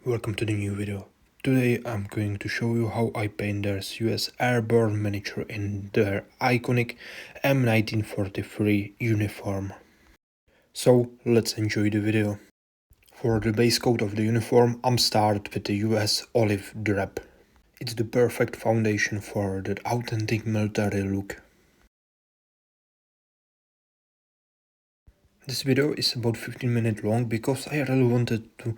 Welcome to the new video. Today I'm going to show you how I paint this US Airborne miniature in their iconic M1943 uniform. So let's enjoy the video. For the base coat of the uniform I'm started with the US Olive Drab. It's the perfect foundation for the authentic military look. This video is about 15 minutes long because I really wanted to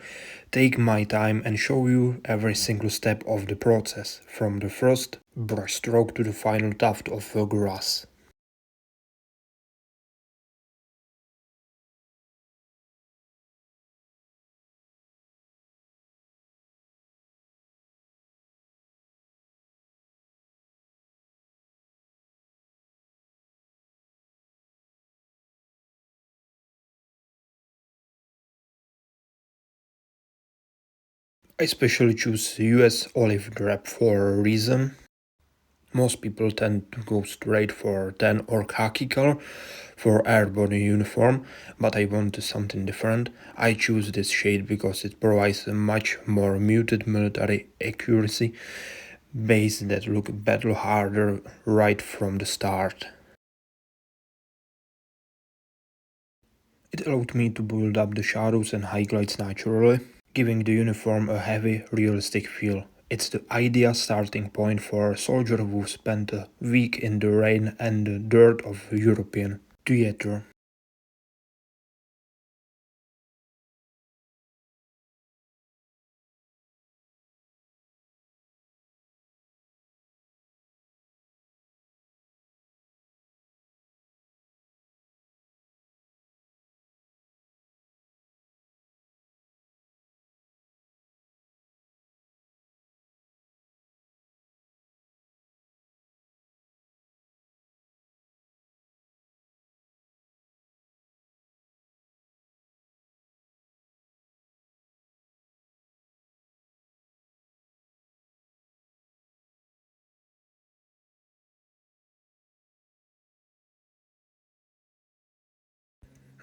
take my time and show you every single step of the process, from the first brush stroke to the final tuft of grass. I specially choose US Olive Drab for a reason. Most people tend to go straight for tan or khaki color for airborne uniform, but I wanted something different. I choose this shade because it provides a much more muted military accuracy base that look battle-hardened right from the start. It allowed me to build up the shadows and highlights naturally, giving the uniform a heavy, realistic feel. It's the ideal starting point for a soldier who spent a week in the rain and the dirt of European theater.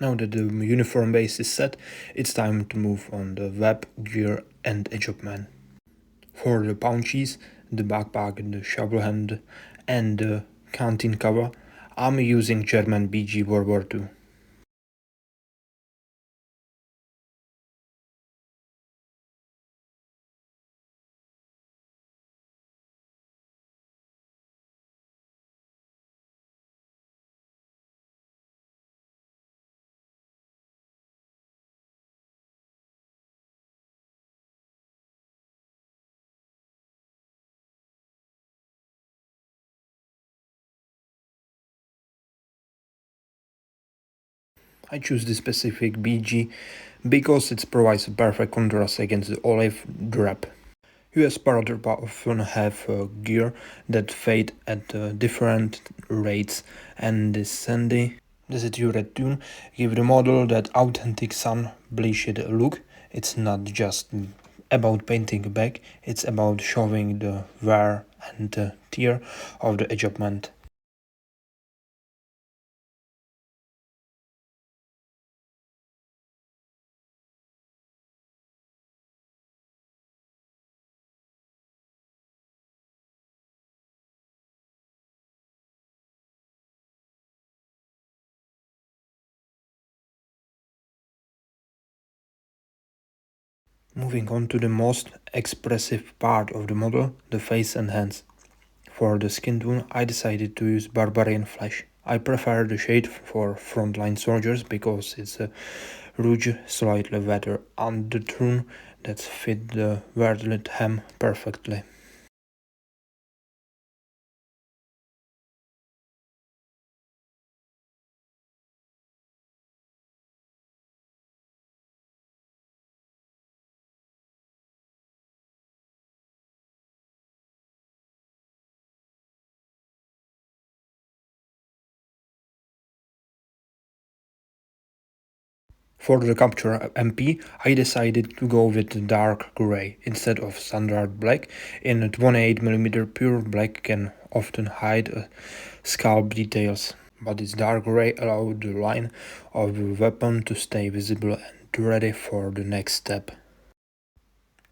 Now that the uniform base is set, it's time to move on the web, gear and equipment. For the pouches, the backpack, the shovel hand and the canteen cover, I'm using German BG World War II. I choose this specific BG because it provides a perfect contrast against the olive drab. US paratrooper often have gear that fade at different rates, and this sandy desatured tone give the model that authentic sun-bleached look. It's not just about painting back, it's about showing the wear and tear of the equipment. Moving on to the most expressive part of the model, the face and hands. For the skin tone, I decided to use Barbarian flesh. I prefer the shade for frontline soldiers because it's a rouge, slightly wetter undertone that fit the weathered hem perfectly. For the capture MP, I decided to go with dark grey instead of standard black. In 28mm pure black can often hide scalp details, but this dark grey allowed the line of the weapon to stay visible and ready for the next step.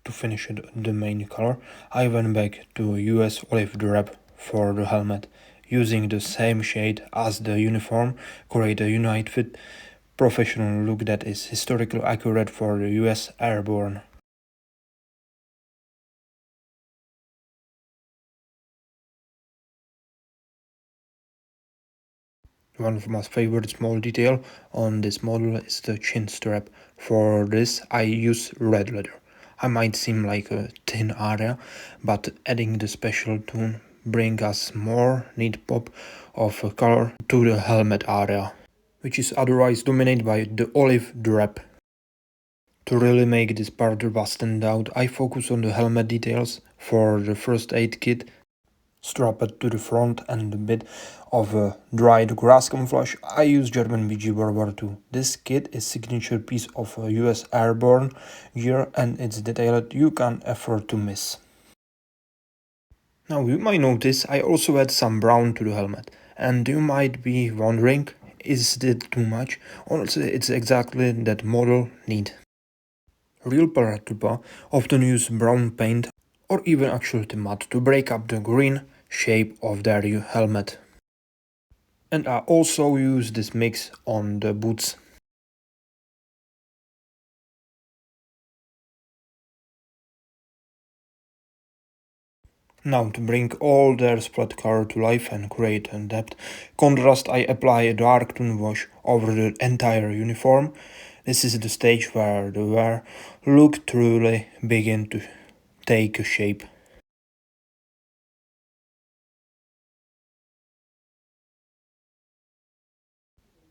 to finish the main color, I went back to US Olive Drab for the helmet, using the same shade as the uniform, create a united professional look that is historically accurate for the US Airborne. One of my favorite small detail on this model is the chin strap. For this I use red leather. I might seem like a thin area, but adding the special tone bring us more neat pop of color to the helmet area, which is otherwise dominated by the olive drab. To really make this part stand out, I focus on the helmet details. For the first aid kit, strapped to the front and a bit of a dried grass camouflage, I use German BG World War II. This kit is signature piece of US Airborne gear and it's detailed you can't afford to miss. Now you might notice I also add some brown to the helmet, and you might be wondering, is it too much? Honestly, it's exactly that model need. Real paratrooper often use brown paint or even actual matte to break up the green shape of their helmet. And I also use this mix on the boots. Now to bring all their splat color to life and create a depth contrast, I apply a dark tone wash over the entire uniform. This is the stage where the wear look truly begin to take shape.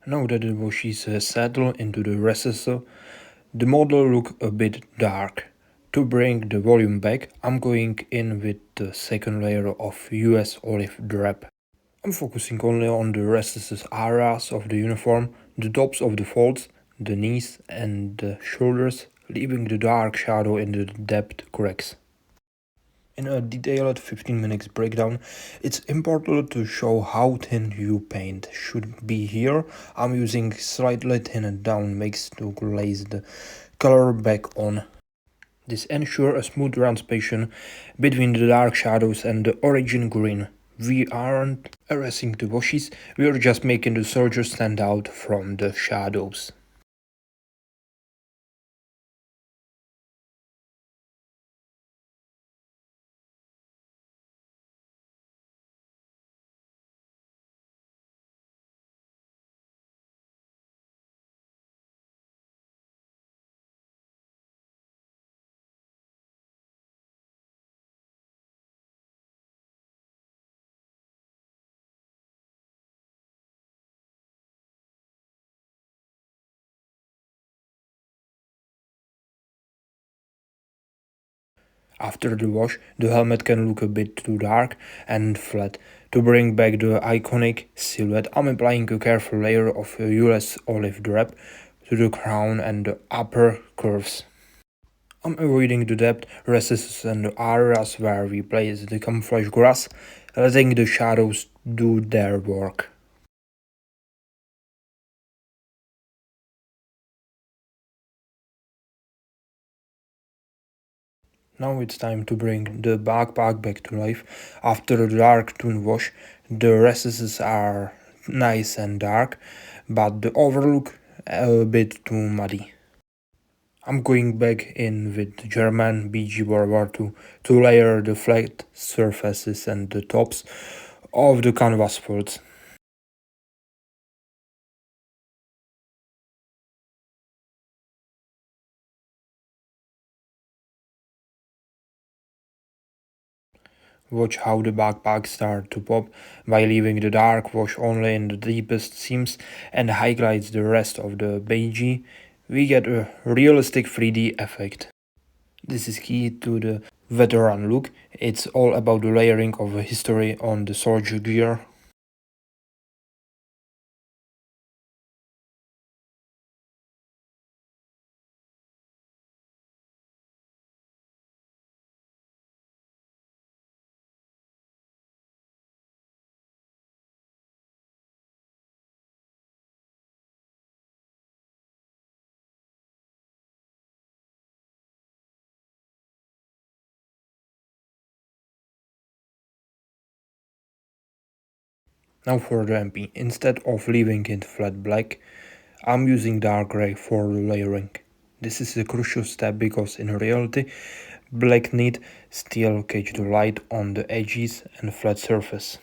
Now that the wash is settled into the recess, the model look a bit dark. To bring the volume back, I'm going in with the second layer of US Olive Drab. I'm focusing only on the recesses areas of the uniform, the tops of the folds, the knees and the shoulders, leaving the dark shadow in the depth cracks. In a detailed 15 minutes breakdown, it's important to show how thin your paint should be here. I'm using slightly thinned down mix to glaze the color back on. This ensures a smooth transition between the dark shadows and the origin green. We aren't erasing the washes, we are just making the soldiers stand out from the shadows. After the wash, the helmet can look a bit too dark and flat. To bring back the iconic silhouette, I'm applying a careful layer of US Olive Drab to the crown and the upper curves. I'm avoiding the depth recesses and the areas where we place the camouflage grass, letting the shadows do their work. Now it's time to bring the backpack back to life. After a dark tone wash, the recesses are nice and dark, but the overlook a bit too muddy. I'm going back in with German BG World War II to layer the flat surfaces and the tops of the canvas folds. Watch how the backpack starts to pop by leaving the dark wash only in the deepest seams and highlights the rest of the beige. We get a realistic 3D effect. This is key to the veteran look. It's all about the layering of history on the soldier gear. Now for the MP, instead of leaving it flat black, I'm using dark grey for the layering. This is a crucial step because in reality, black need still catch the light on the edges and flat surface.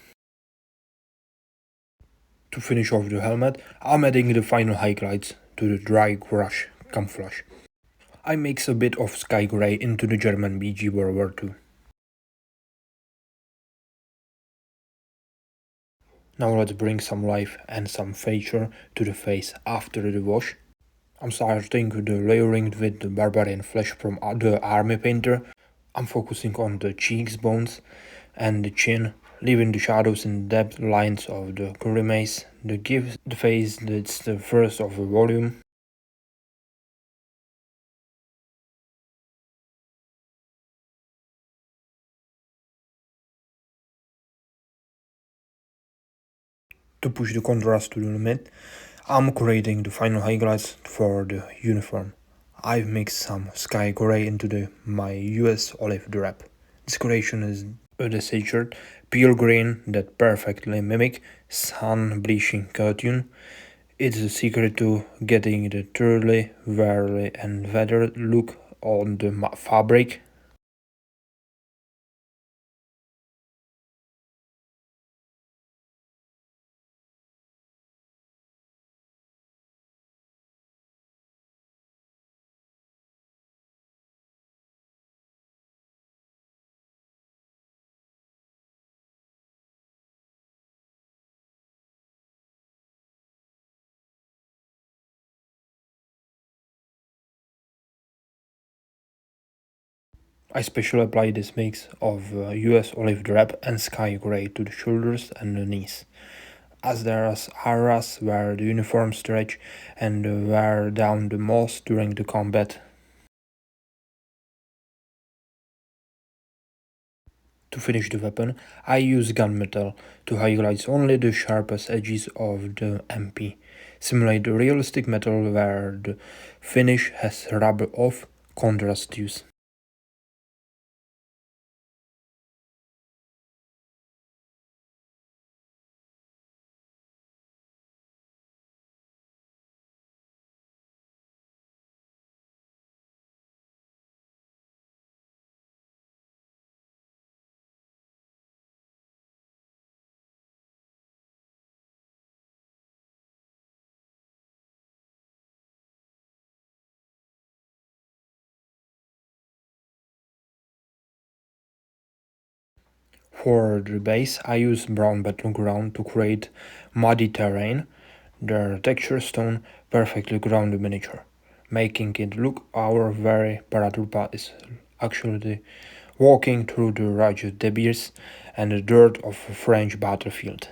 To finish off the helmet, I'm adding the final highlights to the dry brush camouflage. I mix a bit of sky grey into the German BG World War II. Now let's bring some life and some feature to the face after the wash. I'm starting the layering with the Barbarian flesh from the army painter. I'm focusing on the cheeks bones and the chin, leaving the shadows and depth lines of the grimace that gives the face that's the first of the volume. To push the contrast to the limit, I'm creating the final highlights for the uniform. I've mixed some sky grey into my US olive drab. This creation is a desatured, pure green that perfectly mimic sun-bleaching cartoon. It's the secret to getting the truly wearly and weathered look on the fabric. I specially apply this mix of US olive drab and sky grey to the shoulders and the knees, as there are areas where the uniform stretch and wear down the most during the combat. To finish the weapon, I use gunmetal to highlight only the sharpest edges of the MP, simulate the realistic metal where the finish has rubber off contrast use. For the base, I use Brown Battleground to create muddy terrain. The texture stone perfectly ground the miniature, making it look our very paratrooper is actually walking through the rugged debris and the dirt of a French battlefield.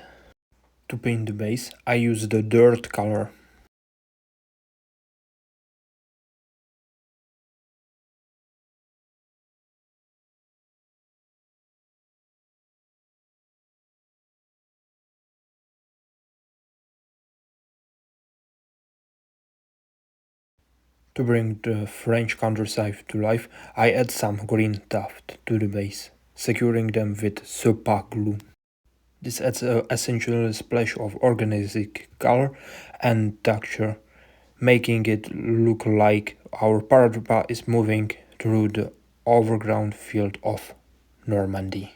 To paint the base, I use the dirt color. To bring the French countryside to life, I add some green tuft to the base, securing them with super glue. This adds a essential splash of organic color and texture, making it look like our paratrooper is moving through the overgrown field of Normandy.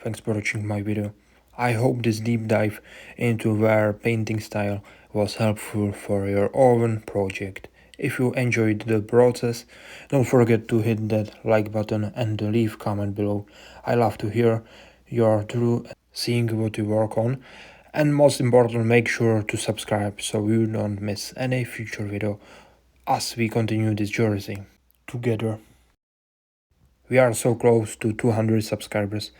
Thanks for watching my video. I hope this deep dive into their painting style was helpful for your own project. If you enjoyed the process, don't forget to hit that like button and leave comment below. I love to hear your true seeing what you work on. And most important, make sure to subscribe so you don't miss any future video as we continue this journey together. We are so close to 200 subscribers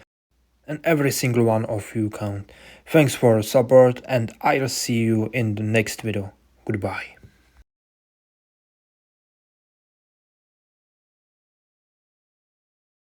and every single one of you count. Thanks for support and I'll see you in the next video. Goodbye.